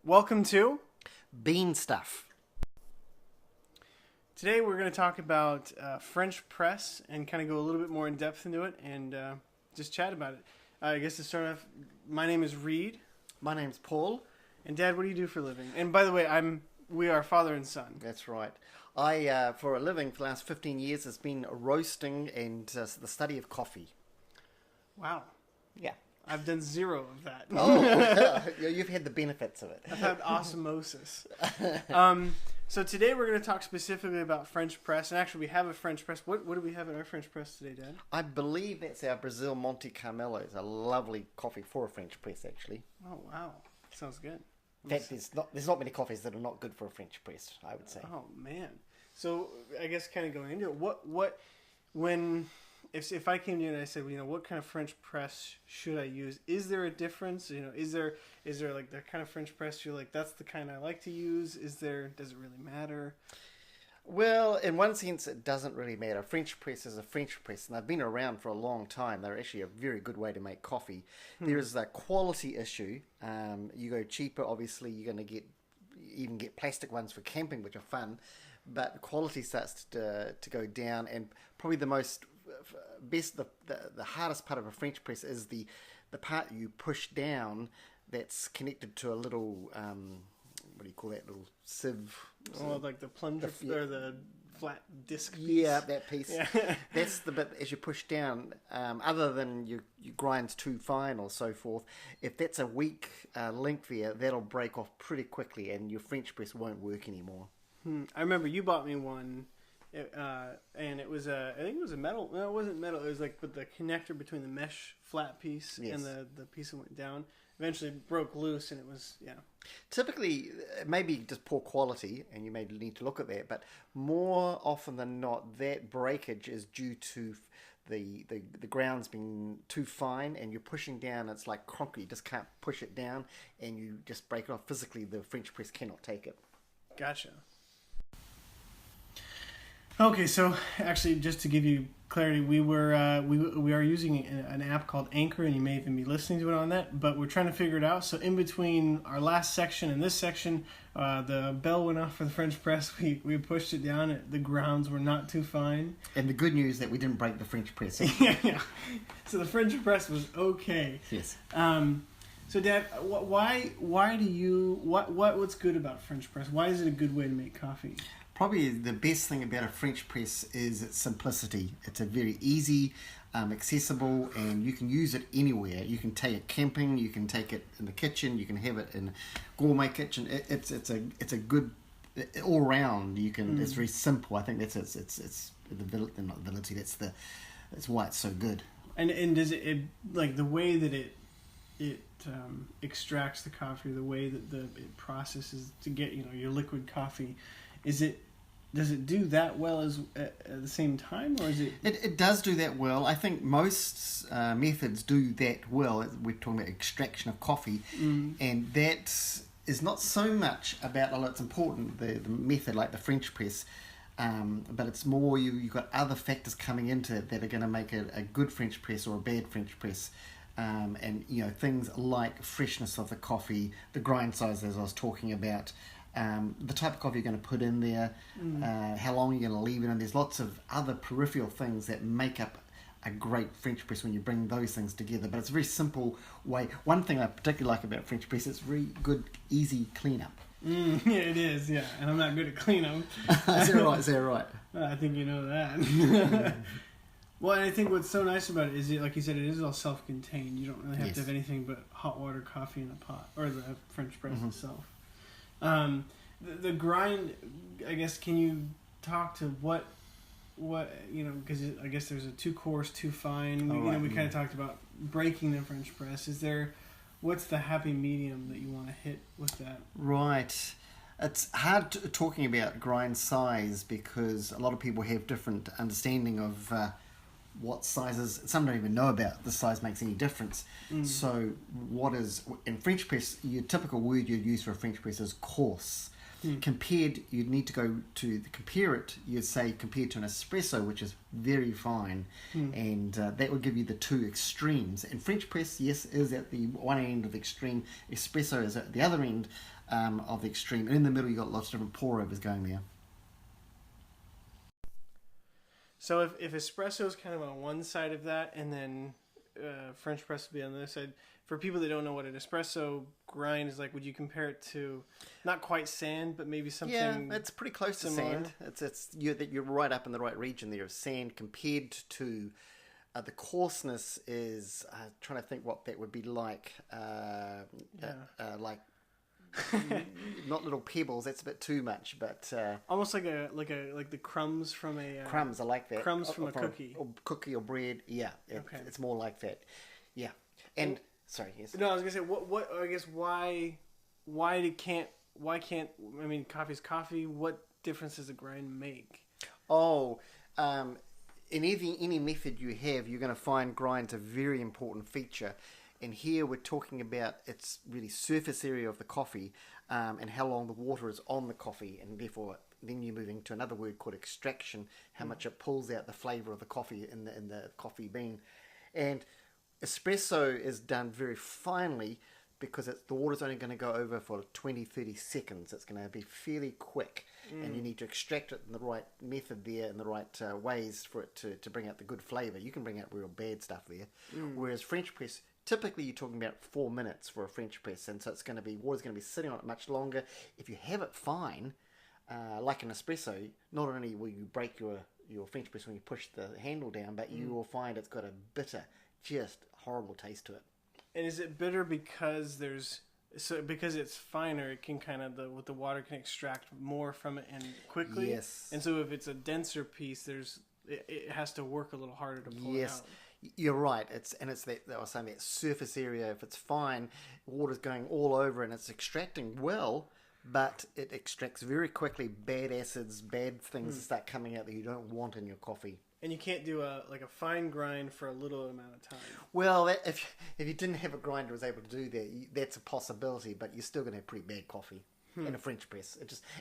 Welcome to Bean stuff. today. We're going to talk about French press and kind of go a little bit more in depth into it and just chat about it. I guess to start off, my name is Reed, My name's Paul. and Dad, what do you do for a living? And by the way, we are father and son. That's right. I, for a living, for the last 15 years, has been roasting and the study of coffee. Wow, Yeah. I've done zero of that. Oh, you've had the benefits of it. I've had osmosis. So today we're going to talk specifically about French press, and actually we have a French press. What do we have in our French press today, Dad? I believe that's our Brazil Monte Carmelo. It's a lovely coffee for a French press, actually. Oh wow, sounds good. In fact, there's not many coffees that are not good for a French press, I would say. Oh man. So I guess kind of going into it, if I came to you and I said, what kind of French press should I use? Is there a difference? Is there like the kind of French press you're like, that's the kind I like to use? Does it really matter? Well, in one sense, it doesn't really matter. French press is a French press, and they've been around for a long time. They're actually a very good way to make coffee. There is a quality issue. You go cheaper, obviously, you're going to get plastic ones for camping, which are fun, but quality starts to go down, and probably the hardest part of a French press is the part you push down that's connected to a little what do you call that little sieve? Oh, like the plunger or the flat disc piece. Yeah, that piece. Yeah. That's the bit as you push down. Other than you grind too fine or so forth, if that's a weak link there, that'll break off pretty quickly, and your French press won't work anymore. I remember you bought me one. And it was I think it was a metal. No, it wasn't metal. It was like with the connector between the mesh flat piece and the piece that went down. Eventually broke loose, and it was Typically, it may be just poor quality, and you may need to look at that. But more often than not, that breakage is due to the grounds being too fine, and you're pushing down. It's like concrete; you just can't push it down, and you just break it off physically. The French press cannot take it. Gotcha. Okay, so actually, just to give you clarity, we are using an app called Anchor, and you may even be listening to it on that. But we're trying to figure it out. So in between our last section and this section, the bell went off for the French press. We pushed it down. The grounds were not too fine. And the good news is that we didn't break the French press. Yeah. So the French press was okay. Yes. So Dad, why do you what's good about French press? Why is it a good way to make coffee? Probably the best thing about a French press is its simplicity. It's a very easy, accessible, and you can use it anywhere. You can take it camping, you can take it in the kitchen, you can have it in a gourmet kitchen. It's a good all round. You can. It's very simple. I think that's it's the not ability. That's why it's so good. And does it like the way that it extracts the coffee, the way that it processes to get your liquid coffee, does it do that well as at the same time, or is it? It does do that well. I think most methods do that well. We're talking about extraction of coffee, and that is not so much about, although it's important, the method like the French press, but it's more you've got other factors coming into it that are going to make it a good French press or a bad French press. And things like freshness of the coffee, the grind size, as I was talking about, the type of coffee you're going to put in there, how long you're going to leave it in. There's lots of other peripheral things that make up a great French press when you bring those things together. But it's a very simple way. One thing I particularly like about French press, it's very good, easy cleanup. Yeah, it is. Yeah, and I'm not good at cleanup. Is that right? I think you know that. Well, and I think what's so nice about it is, like you said, it is all self-contained. You don't really have to have anything but hot water, coffee in a pot, or the French press itself. The grind, I guess, can you talk to what because I guess there's a 2-coarse, 2-fine. We kind of talked about breaking the French press. What's the happy medium that you want to hit with that? Right. It's hard talking about grind size because a lot of people have different understanding of what sizes. Some don't even know about the size makes any difference. So what is in French press, your typical word you'd use for a French press is coarse. Compared, you'd need to go to compare it. You'd say compared to an espresso, which is very fine, and that would give you the two extremes. And French press, yes, is at the one end of the extreme. Espresso is at the other end of the extreme, and in the middle you got lots of different pour overs going there. So if espresso is kind of on one side of that, and then French press would be on the other side. For people that don't know what an espresso grind is like, would you compare it to not quite sand, but maybe something? Yeah, it's pretty close similar? to sand. You're right up in the right region there of sand compared to the coarseness is trying to think what that would be like. Like not little pebbles. That's a bit too much, but almost like the crumbs from a crumbs. I like that. Crumbs from a cookie, or bread. Yeah, it's more like that. Yeah, and sorry. Yes. No, I was gonna say what I guess why can't I mean coffee's coffee. What difference does a grind make? Oh, in any method you have, you're going to find grinds a very important feature. And here we're talking about its really surface area of the coffee and how long the water is on the coffee, and therefore then you're moving to another word called extraction, how much it pulls out the flavour of the coffee in the coffee bean. And espresso is done very finely because the water's only going to go over for 20-30 seconds. It's going to be fairly quick, and you need to extract it in the right method there, in the right ways for it to bring out the good flavour. You can bring out real bad stuff there. Whereas French press, typically you're talking about 4 minutes for a French press, and so water's going to be sitting on it much longer. If you have it fine, like an espresso, not only will you break your French press when you push the handle down, but you will find it's got a bitter, just horrible taste to it. And is it bitter because because it's finer, it can kind of the water can extract more from it and quickly? Yes. And so if it's a denser piece, it has to work a little harder to pull it out. You're right. It's that I was saying, that surface area. If it's fine, water's going all over and it's extracting well, but it extracts very quickly. Bad acids, bad things start coming out that you don't want in your coffee. And you can't do a fine grind for a little amount of time. Well, if you didn't have a grinder that was able to do that, that's a possibility. But you're still going to have pretty bad coffee in a French press.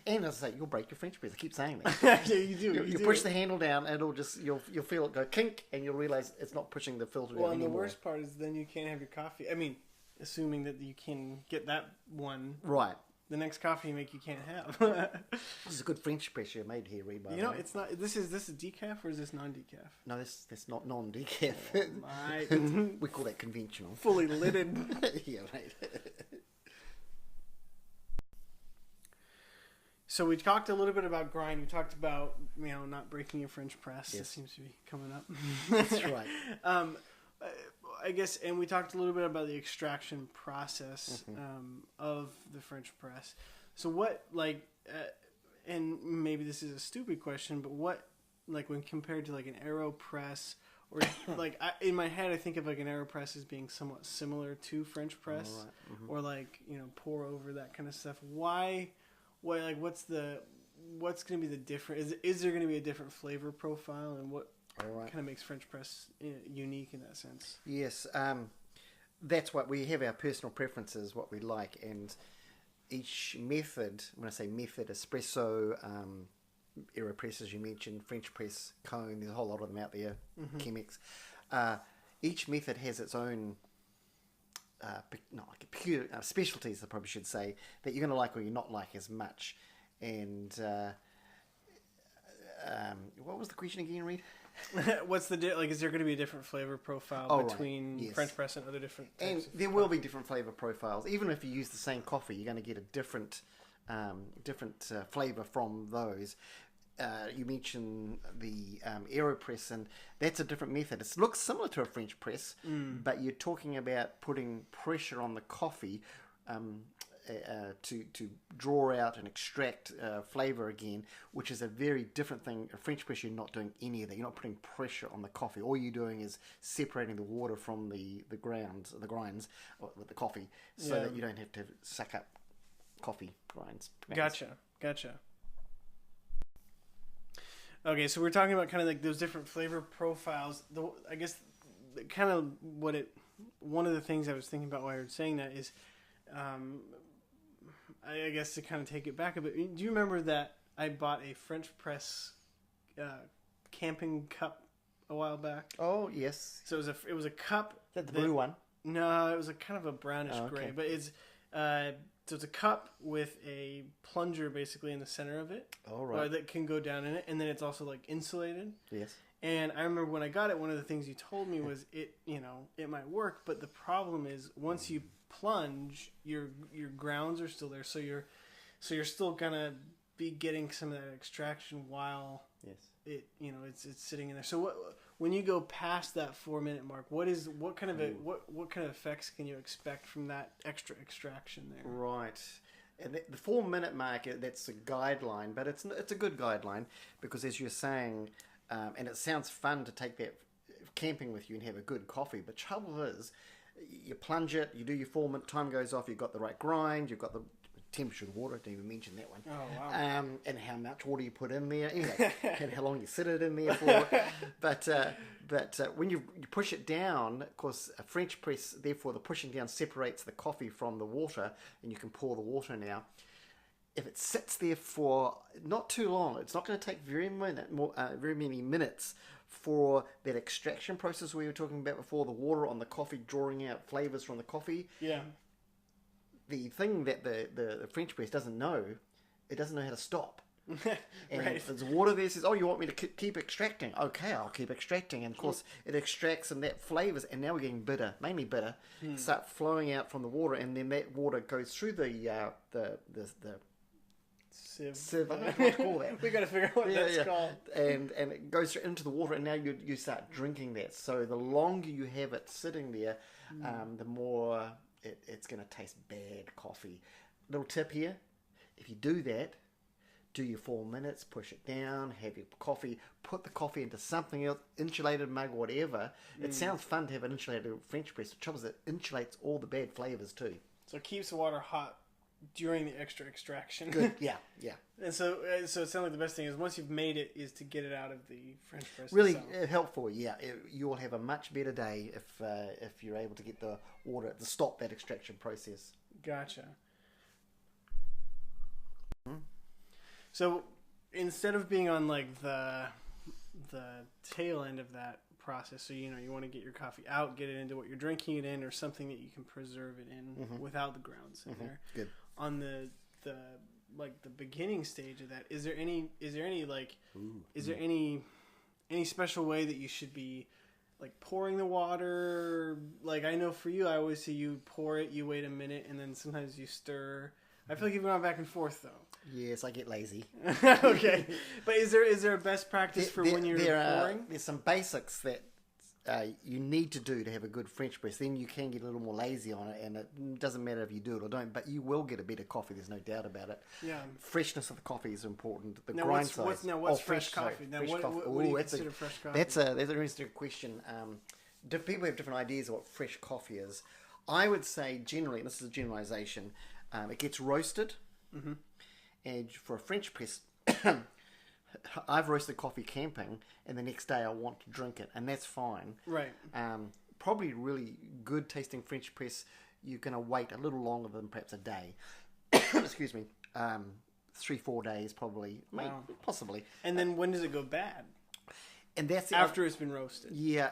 And as I say, you'll break your French press. I keep saying that. Yeah, you do. You push the handle down, and you'll feel it go kink, and you'll realize it's not pushing the filter down anymore. Well, and the worst part is then you can't have your coffee. I mean, assuming that you can get that one right. The next coffee you make you can't have. This is a good French press you made here, Reed. It's not. This is decaf or is this non-decaf? No, that's not non-decaf. Oh, we call that conventional. Fully lidded. Yeah, right. So we talked a little bit about grind. We talked about not breaking your French press. Yes. That seems to be coming up. That's right. I guess, and we talked a little bit about the extraction process of the French press. So what, and maybe this is a stupid question, but what, when compared to an AeroPress, or in my head I think of an AeroPress as being somewhat similar to French press, or pour over, that kind of stuff. What's going to be the difference? Is there going to be a different flavor profile, and what kind of makes French press unique in that sense? Yes, that's what we have, our personal preferences, what we like, and each method, when I say method, espresso, AeroPress as you mentioned, French press, cone, there's a whole lot of them out there, Chemex. Each method has its own specialties, I probably should say, that you're going to like or you're not like as much. And what was the question again, Reed? What's the is there going to be a different flavor profile between French press and other different types? And there will be different flavor profiles. Even if you use the same coffee, you're going to get a different flavor from those. You mentioned the AeroPress, and that's a different method. It looks similar to a French press, but you're talking about putting pressure on the coffee to draw out and extract flavour again, which is a very different thing. A French press, you're not doing any of that. You're not putting pressure on the coffee. All you're doing is separating the water from the grinds with the coffee, so that you don't have to suck up coffee grinds. Gotcha. Okay, so we're talking about kind of those different flavor profiles. I guess kind of one of the things I was thinking about while you were saying that is, I guess to kind of take it back a bit, do you remember that I bought a French press camping cup a while back? Oh, yes. So it was a cup. Is that the blue one? No, it was a kind of a brownish gray, but it's so it's a cup with a plunger basically in the center of it. Oh, right. That can go down in it, and then it's also like insulated. Yes. And I remember when I got it, one of the things you told me was it might work, but the problem is once you plunge, your grounds are still there, so you're still gonna be getting some of that extraction while it's sitting in there. So when you go past that 4-minute mark, what kind of effects can you expect from that extra extraction there? Right. And the 4-minute mark, that's a guideline, but it's a good guideline because as you're saying, and it sounds fun to take that camping with you and have a good coffee, but trouble is, you plunge it, you do your 4-minute, time goes off, you've got the right grind, you've got the temperature of water, I didn't even mention that one. Oh, wow. And how much water you put in there, anyway, and how long you sit it in there for. But when you push it down, of course, a French press, therefore the pushing down separates the coffee from the water, and you can pour the water now. If it sits there for not too long, it's not going to take very many minutes for that extraction process we were talking about before, the water on the coffee drawing out flavors from the coffee. Yeah. The thing that the French press doesn't know, it doesn't know how to stop. And right. if there's water there, it says, oh, you want me to keep extracting? Okay, I'll keep extracting. And of course, it extracts and that flavors, and now we're getting bitter, mainly bitter, start flowing out from the water, and then that water goes through the sieve. I don't know what to call that. We got to figure out what that's called. And it goes into the water, and now you start drinking that. So the longer you have it sitting there, the more it's going to taste bad coffee. Little tip here: if you do that, do your 4 minutes, push it down, have your coffee, put the coffee into something else, insulated mug, whatever. It sounds fun to have an insulated French press. The trouble is, it insulates all the bad flavors too. So it keeps the water hot during the extra extraction. Good, yeah. And so it sounds like the best thing is once you've made it is to get it out of the French press. Really itself. helpful, yeah. You will have a much better day if you're able to get the water to stop that extraction process. Gotcha. So instead of being on like the tail end of that process, so you want to get your coffee out, get it into what you're drinking it in, or something that you can preserve it in without the grounds in there. Good. On the beginning stage of that, is there any special way that you should be like pouring the water? Like I know for you, I always see you pour it, you wait a minute, and then sometimes you stir. I feel like you've gone back and forth though. Yes, I get lazy. Okay, but is there a best practice for when you're pouring? There's some basics that you need to do to have a good French press. Then you can get a little more lazy on it, and it doesn't matter if you do it or don't. But you will get a better coffee. There's no doubt about it. Yeah, freshness of the coffee is important. The now grind what's size. What's fresh coffee? Now what do you consider fresh coffee? That's an interesting question. People have different ideas of what fresh coffee is. I would say generally, and this is a generalization, it gets roasted. Mm-hmm. And for a French press, I've roasted coffee camping, and the next day I want to drink it, and that's fine. Right. Probably really good tasting French press, you're going to wait a little longer than perhaps a day. Excuse me. 3-4 days probably. Wow. Possibly. And then when does it go bad? And that's after it's been roasted. Yeah.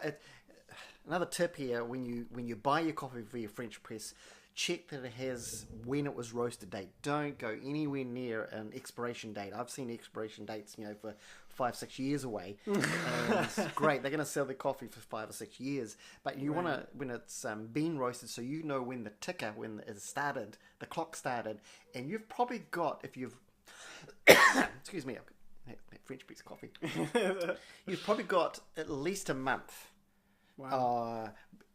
Another tip here: when you buy your coffee for your French press, check that it has when it was roasted date. Don't go anywhere near an expiration date. I've seen expiration dates, for 5-6 years away. And it's great. They're going to sell the coffee for 5 or 6 years. But you want to, when it's been roasted, so you know when when it started, the clock started. And you've probably got, if you've, excuse me, that French press coffee. You've probably got at least a month. Wow.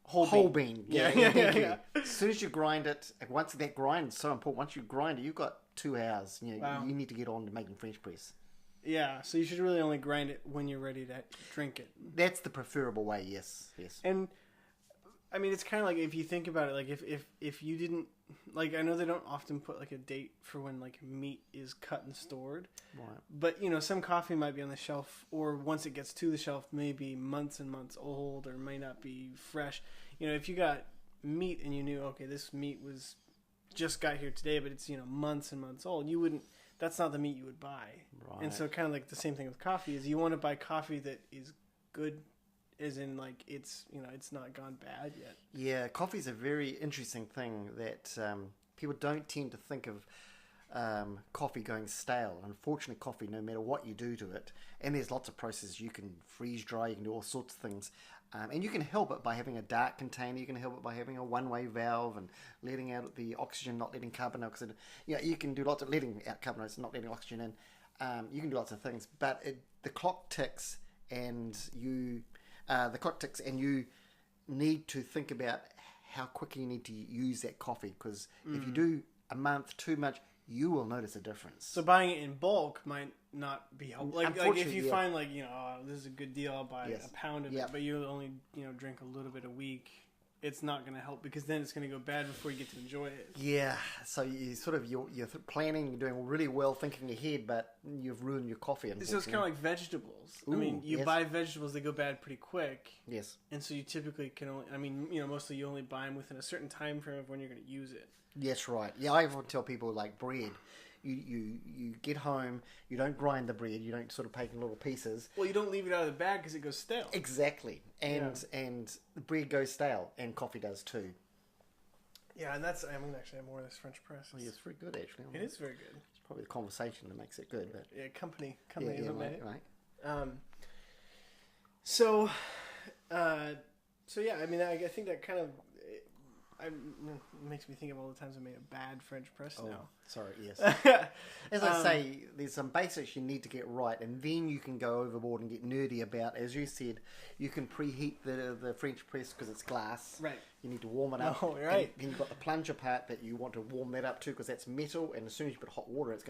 Whole bean. Yeah. As soon as you grind it, once that grind is so important, once you grind it, you've got 2 hours. You need to get on to making French press. Yeah, so you should really only grind it when you're ready to drink it. That's the preferable way, yes. And, I mean, it's kind of like, if you think about it, like, if you didn't, like, I know they don't often put, like, a date for when, like, meat is cut and stored. Right. But, some coffee might be on the shelf, or once it gets to the shelf, maybe months and months old, or may not be fresh. If you got meat and you knew, okay, this meat was just got here today, but it's months and months old. You wouldn't. That's not the meat you would buy. Right. And so kind of like the same thing with coffee is you want to buy coffee that is good, as in like it's it's not gone bad yet. Yeah, coffee's a very interesting thing that people don't tend to think of. Coffee going stale. Unfortunately, coffee, no matter what you do to it, and there's lots of processes, you can freeze dry, you can do all sorts of things, and you can help it by having a dark container. You can help it by having a one-way valve and letting out the oxygen, not letting carbon dioxide. You can do lots of letting out carbon dioxide, not letting oxygen in. You can do lots of things, but the clock ticks, and you need to think about how quickly you need to use that coffee, because if you do a month too much, you will notice a difference. So buying it in bulk might not be helpful. Like if you find this is a good deal, I'll buy a pound of it, but you only drink a little bit a week. It's not going to help, because then it's going to go bad before you get to enjoy it. Yeah, so you sort of you're planning, you're doing really well, thinking ahead, but you've ruined your coffee. So it's kind of like vegetables. Ooh, I mean, you buy vegetables, they go bad pretty quick. Yes. And so you typically can only, mostly you only buy them within a certain time frame of when you're going to use it. Yes, right. Yeah, I often tell people like bread. You get home, you don't grind the bread, you don't sort of take in little pieces. Well, you don't leave it out of the bag because it goes stale. Exactly. And the bread goes stale, and coffee does too. Yeah, and actually I have more of this French press. Well, it's very good, actually. It is very good. It's probably the conversation that makes it good. But yeah, company is what made it. Right. So yeah, I mean, I think that kind of it makes me think of all the times I made a bad French press now. Sorry, yes. As I say, there's some basics you need to get right, and then you can go overboard and get nerdy about, as you said, you can preheat the French press because it's glass. Right. You need to warm it up. Oh, right. And then you've got the plunger part that you want to warm that up too, because that's metal, and as soon as you put hot water, it's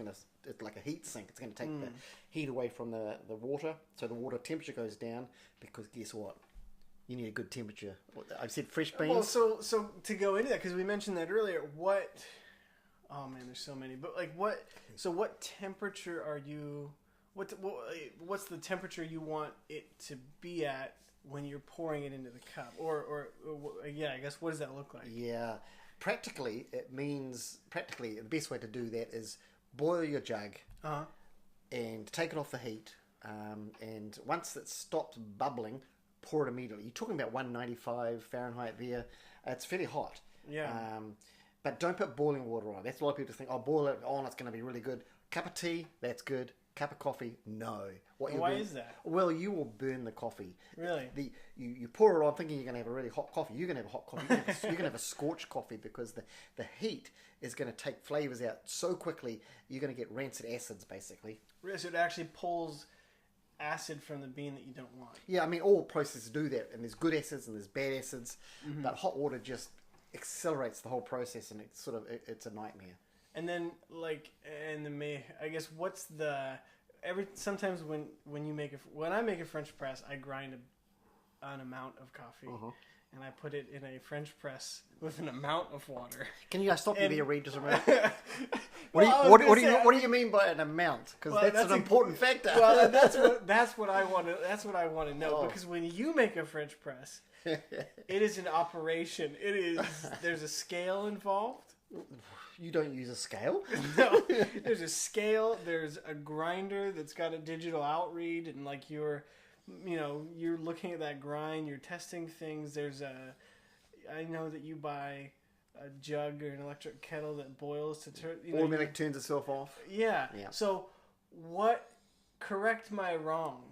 like a heat sink. It's going to take the heat away from the water, so the water temperature goes down, because guess what? You need a good temperature. I've said fresh beans. Well, so to go into that, because we mentioned that earlier, oh man, there's so many. But like what temperature are you, what's the temperature you want it to be at when you're pouring it into the cup? Or I guess, what does that look like? Yeah. Practically, the best way to do that is boil your jug and take it off the heat. And once it stops bubbling, pour it immediately. You're talking about 195 Fahrenheit there. It's fairly hot. Yeah. But don't put boiling water on. That's a lot of people think, boil it on, it's going to be really good. Cup of tea, that's good. Cup of coffee, no. Why is that? Well, you will burn the coffee. Really? You pour it on thinking you're going to have a really hot coffee. You're going to have a hot coffee. You're going to have a scorched coffee, because the heat is going to take flavours out so quickly, you're going to get rancid acids, basically. Really? So it actually pulls acid from the bean that you don't want. Yeah, I mean, all processes do that, and there's good acids and there's bad acids, but hot water just accelerates the whole process, and it's a nightmare. And then I guess what's the sometimes when I make a French press, I grind an amount of coffee. And I put it in a French press with an amount of water. Can you guys stop me there, Reed, just a minute? What do you mean by an amount? Because that's an important factor. Well, that's what I want to know. Because when you make a French press, it is an operation. There's a scale involved. You don't use a scale? No, there's a scale. There's a grinder that's got a digital outread, and like you're looking at that grind, you're testing things. I know that you buy a jug or an electric kettle that boils to turn. Automatic turns itself off. Yeah. So correct my wrong.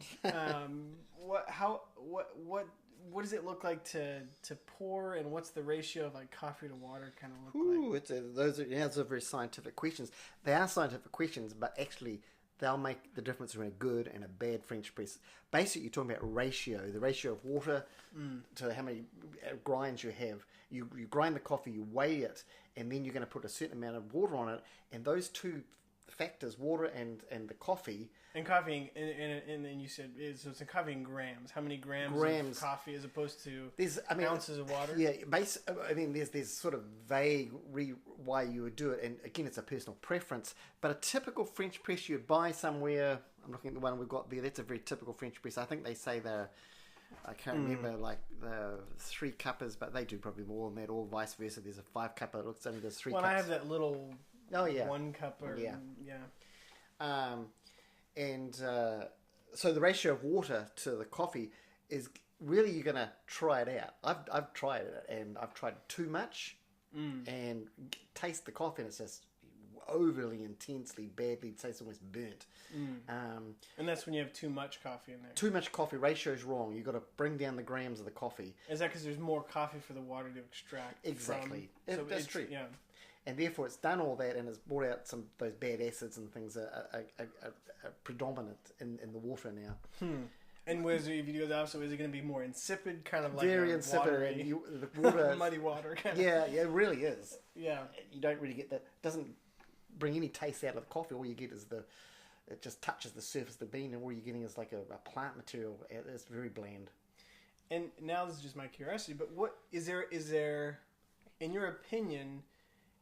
What does it look like to pour, and what's the ratio of like coffee to water kind of look like? Those are very scientific questions. They are scientific questions, but actually they'll make the difference between a good and a bad French press. Basically, you're talking about ratio, the ratio of water to how many grinds you have. You grind the coffee, you weigh it, and then you're going to put a certain amount of water on it, and those two factors, water and the coffee. And coffee, and then you said so it's in coffee in grams. How many grams of coffee as opposed to ounces of water? Yeah, there's sort of vague why you would do it, and again, it's a personal preference. But a typical French press you'd buy somewhere. I'm looking at the one we've got there. That's a very typical French press. I think they say they're I can't remember like the 3 cuppers, but they do probably more than that, or vice versa. There's a 5 cupper that looks only does 3 cups. Well, I have that little 1 cupper. So the ratio of water to the coffee is really, you're going to try it out. I've tried it, and I've tried too much and taste the coffee, and it's just overly intensely badly. It tastes almost burnt. And that's when you have too much coffee in there. Too much coffee ratio is wrong. You've got to bring down the grams of the coffee. Is that because there's more coffee for the water to extract? Exactly. So that's true. Yeah. And therefore it's done all that, and it's brought out some those bad acids and things are predominant in the water now. And if you do the opposite, is it going to be more insipid, kind of like very insipid, watery, and the water, muddy water? Kind of. Yeah, it really is. Yeah, you don't really get that. It doesn't bring any taste out of the coffee. All you get is it just touches the surface of the bean, and all you're getting is like a plant material. It's very bland. And now this is just my curiosity, but what is there, in your opinion?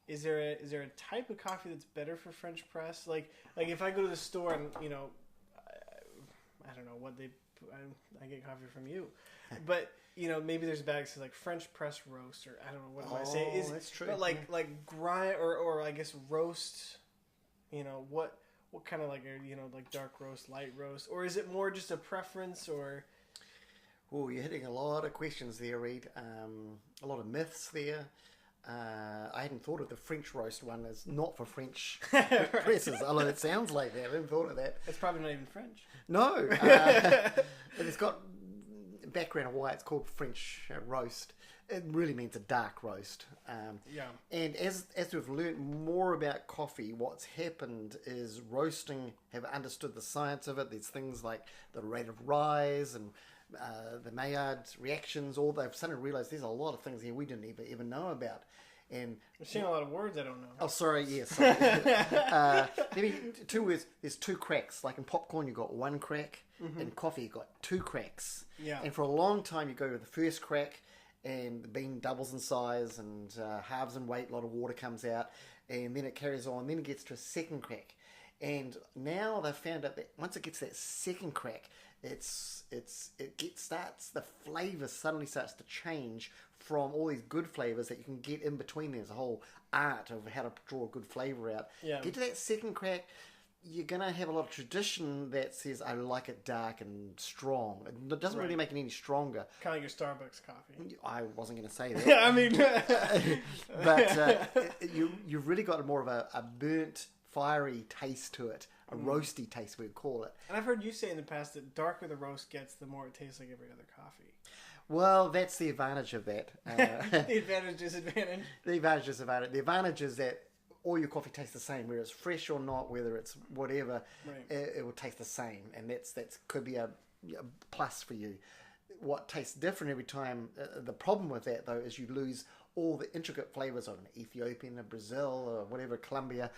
Is there a type of coffee that's better for French press? Like if I go to the store and I don't know what I get coffee from you, but maybe there's bags that like French press roast, or I don't know what am I saying. That's true. But like grind or I guess roast. What kind of like like dark roast, light roast, or is it more just a preference or? Oh, you're hitting a lot of questions there, Reed. A lot of myths there. I hadn't thought of the French roast one as not for French presses, although it sounds like that. I hadn't thought of that. It's probably not even French. No. But it's got background of why it's called French roast. It really means a dark roast. And as we've learnt more about coffee, what's happened is roasting have understood the science of it. There's things like the rate of rise and the Maillard reactions. All they've suddenly realised there's a lot of things here we didn't even know about. And we're seeing a lot of words I don't know. Oh, sorry. Yes. Maybe 2 words. There's 2 cracks. Like in popcorn, you've got 1 crack. In coffee, you've got 2 cracks. Yeah. And for a long time, you go with the first crack, and the bean doubles in size and halves in weight. A lot of water comes out, and then it carries on. Then it gets to a second crack. And now they've found out that once it gets that second crack, the flavour suddenly starts to change from all these good flavours that you can get in between. There's a whole art of how to draw a good flavour out. Yeah. Get to that second crack, you're going to have a lot of tradition that says, I like it dark and strong. It doesn't really make it any stronger. Kind of like your Starbucks coffee. I wasn't going to say that. I mean... but you've really got more of a burnt, fiery taste to it. A roasty taste, we'd call it. And I've heard you say in the past that darker the roast gets, the more it tastes like every other coffee. Well, that's the advantage of that. The advantage, disadvantage? The advantage is about it. The advantage is that all your coffee tastes the same, whether it's fresh or not, whether it's whatever, it will taste the same. And that could be a plus for you. What tastes different every time, the problem with that, though, is you lose all the intricate flavours of an Ethiopian, a Brazil, or whatever, Colombia.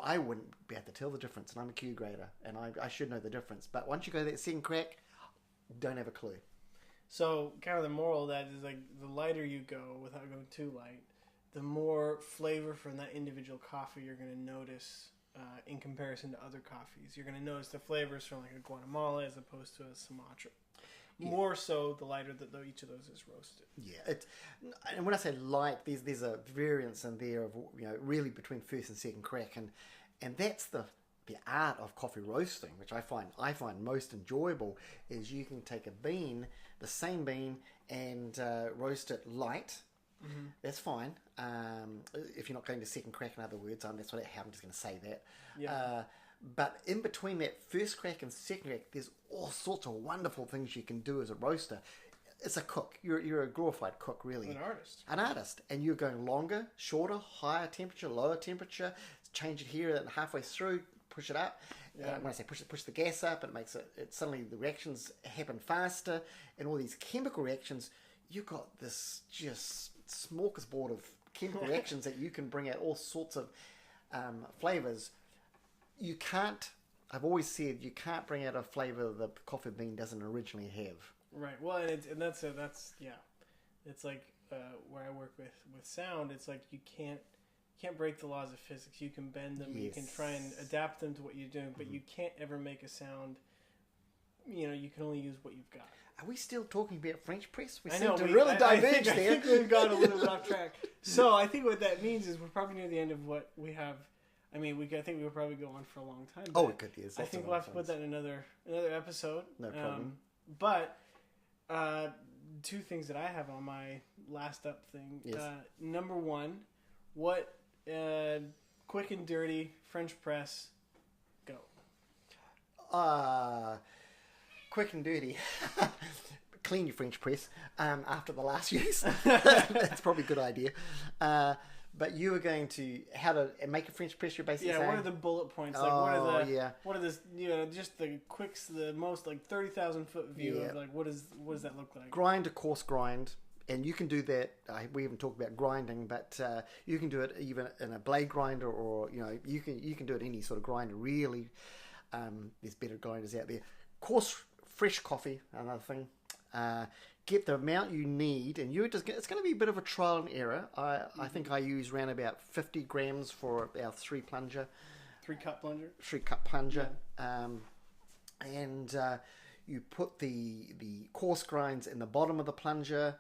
I wouldn't be able to tell the difference, and I'm a Q grader, and I should know the difference. But once you go that second crack, don't have a clue. So, kind of the moral of that is, like, the lighter you go, without going too light, the more flavor from that individual coffee you're going to notice in comparison to other coffees. You're going to notice the flavors from, like, a Guatemala as opposed to a Sumatra. Yeah. More so the lighter that each of those is roasted. Yeah, and when I say light, there's a variance in there of really between first and second crack, and that's the art of coffee roasting, which I find most enjoyable. Is you can take the same bean, and roast it light. Mm-hmm. That's fine. If you're not going to second crack, in other words, I'm just going to say that. Yeah. But in between that first crack and second crack, there's all sorts of wonderful things you can do as a roaster. It's a cook. You're a glorified cook, really. An artist. And you're going longer, shorter, higher temperature, lower temperature. Change it here and halfway through, push it up. Yeah. When I say push the gas up, it makes it suddenly the reactions happen faster, and all these chemical reactions. You've got this just smorgasbord of chemical reactions that you can bring out all sorts of flavours. I've always said you can't bring out a flavour the coffee bean doesn't originally have. Right. Well, and that's it's like where I work with sound. It's like you can't break the laws of physics. You can bend them. Yes. You can try and adapt them to what you're doing, but you can't ever make a sound you can only use what you've got. Are we still talking about French press? We I seem know, to really diverge there. I think we've gone a little bit off track. So I think what that means is we're probably near the end of what we have. I mean, I think we'll probably go on for a long time. Oh, it could, yes. I think we'll have to put that in another episode. No problem. But two things that I have on my last up thing. Yes. Number one, what quick and dirty French press, go. Quick and dirty. Clean your French press after the last use. That's probably a good idea. But you were going to how to make a French press. You're basically saying? What are the bullet points? Like what are the just the quicks, the most like 30,000 foot view of like what does that look like? Grind a coarse grind. And you can do that. We haven't talked about grinding, but you can do it even in a blade grinder, or you can do it any sort of grinder. Really, there's better grinders out there. Coarse, fresh coffee, another thing. Get the amount you need, and it's going to be a bit of a trial and error. I think I use around about 50 grams for our 3 plunger. 3 cup plunger. 3 cup plunger, and you put the coarse grinds in the bottom of the plunger.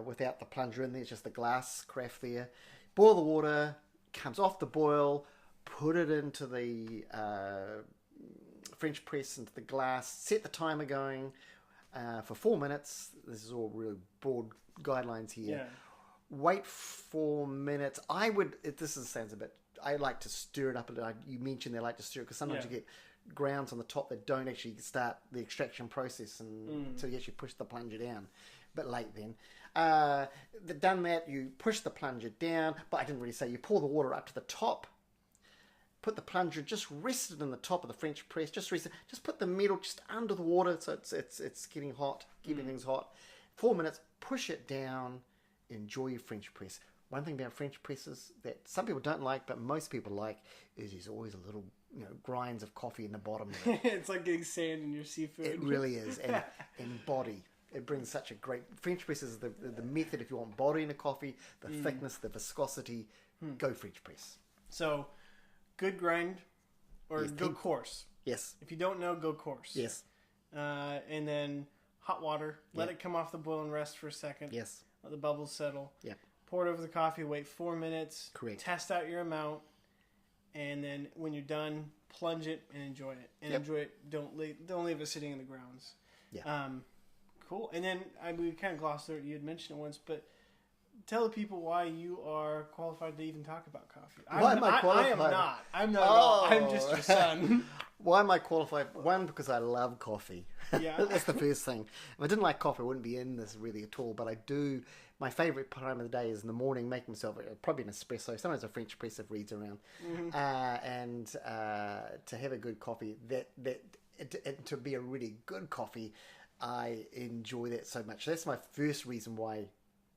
Without the plunger in there, it's just the glass carafe there. Boil the water, comes off the boil, put it into the French press, into the glass, set the timer going for 4 minutes. This is all really broad guidelines here. Yeah. Wait 4 minutes. Sounds a bit, I like to stir it up a little. You mentioned they like to stir it because sometimes you get grounds on the top that don't actually start the extraction process until you actually push the plunger down. A bit late then. Done that, you push the plunger down, but I didn't really say you pour the water up to the top. Put the plunger just rested in the top of the French press. Just put the metal just under the water so it's getting hot, keeping things hot. 4 minutes. Push it down. Enjoy your French press. One thing about French presses that some people don't like, but most people like, is there's always a little grinds of coffee in the bottom of it. It's like getting sand in your seafood. It really is, and body. It brings such a great... French press is the method if you want body in a coffee, the thickness, the viscosity, go French press. So, good grind or go coarse. Yes. If you don't know, go coarse. Yes. And then hot water. Let it come off the boil and rest for a second. Yes. Let the bubbles settle. Yeah. Pour it over the coffee. Wait 4 minutes. Correct. Test out your amount. And then when you're done, plunge it and enjoy it. And enjoy it. Don't leave it sitting in the grounds. Yeah. Cool. And then we kind of glossed through it. You had mentioned it once, but tell the people why you are qualified to even talk about coffee. Why am I qualified? I am not. I'm not at all. I'm just your son. Why am I qualified? One, because I love coffee. Yeah. That's the first thing. If I didn't like coffee, I wouldn't be in this really at all. But I do. My favourite time of the day is in the morning, make myself probably an espresso, sometimes a French press if Reed's around, and to have a good coffee. To be a really good coffee, I enjoy that so much. That's my first reason why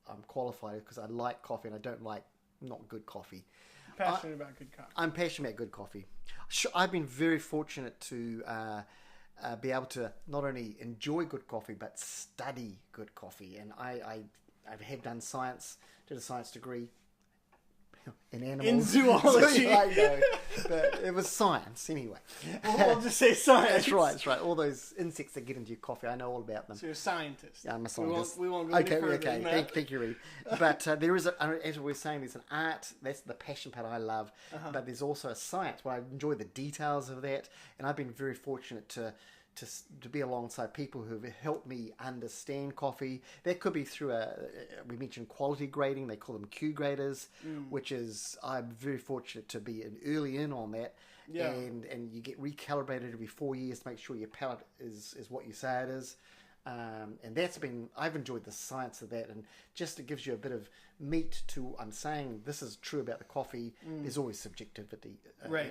I'm qualified, because I like coffee and I don't like not good coffee. Passionate about good coffee. I'm passionate about good coffee. I've been very fortunate to be able to not only enjoy good coffee but study good coffee. And I have done science, did a science degree in animals. In zoology. I know, but it was science anyway. Well, we'll just say science. That's right. All those insects that get into your coffee, I know all about them. So you're a scientist. Yeah, I'm a scientist. We won't go any further than that. Thank you, Reed. But there is, as we were saying, there's an art. That's the passion part I love. But there's also a science where I enjoy the details of that. And I've been very fortunate to be alongside people who have helped me understand coffee. That could be through we mentioned quality grading. They call them Q graders, which is, I'm very fortunate to be early in on that. Yeah. And you get recalibrated every 4 years to make sure your palate is what you say it is. And I've enjoyed the science of that, and just it gives you a bit of meat to, I'm saying this is true about the coffee. There's always subjectivity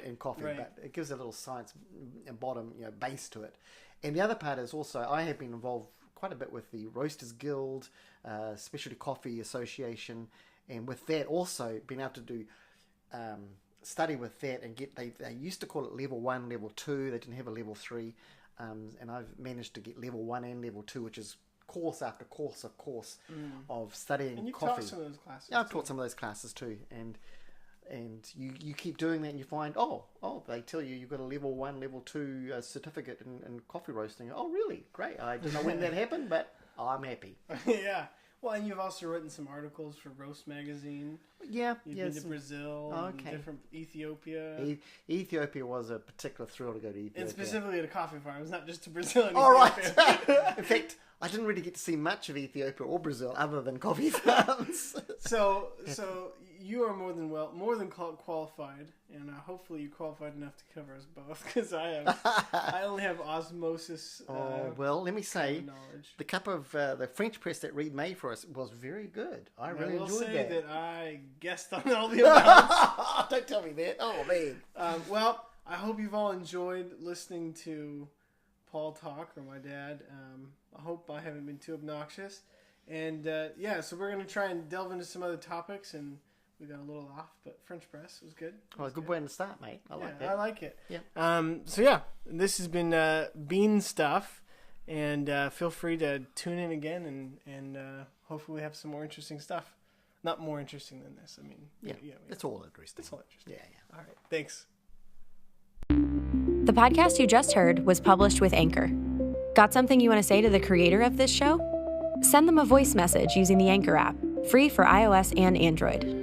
in coffee, but it gives a little science and bottom, base to it. And the other part is also, I have been involved quite a bit with the Roasters Guild, Specialty Coffee Association, and with that also being able to do study with that and they used to call it level 1, level 2. They didn't have a level 3. And I've managed to get level 1 and level 2, which is course after course of studying coffee. And you've taught some of those classes. Yeah, I've taught some of those classes too. And And you keep doing that and you find, they tell you you've got a level 1, level 2 certificate in coffee roasting. Oh, really? Great. I don't know when that happened, but I'm happy. Yeah. Well, and you've also written some articles for Roast Magazine. Yeah. You've been to Brazil, and different Ethiopia. Ethiopia was a particular thrill to go to Ethiopia. And specifically to coffee farms, not just to Brazil and Ethiopia. Right. In fact, I didn't really get to see much of Ethiopia or Brazil other than coffee farms. So you are more than qualified, and hopefully you're qualified enough to cover us both, because I only have osmosis. Well, let me say, knowledge. The cup of the French press that Reed made for us was very good. I really enjoyed that. I will say that I guessed on all the amounts. Don't tell me that. Oh man. Well, I hope you've all enjoyed listening to Paul talk, or my dad. I hope I haven't been too obnoxious. And so we're going to try and delve into some other topics, and we got a little off, but French press was good. Well, good way to start, mate. I like that. I like it. Yeah. This has been Bean Stuff, and feel free to tune in again, and hopefully we have some more interesting stuff. Not more interesting than this. I mean, it's all interesting. It's all interesting. Yeah. All right. Thanks. The podcast you just heard was published with Anchor. Got something you want to say to the creator of this show? Send them a voice message using the Anchor app, free for iOS and Android.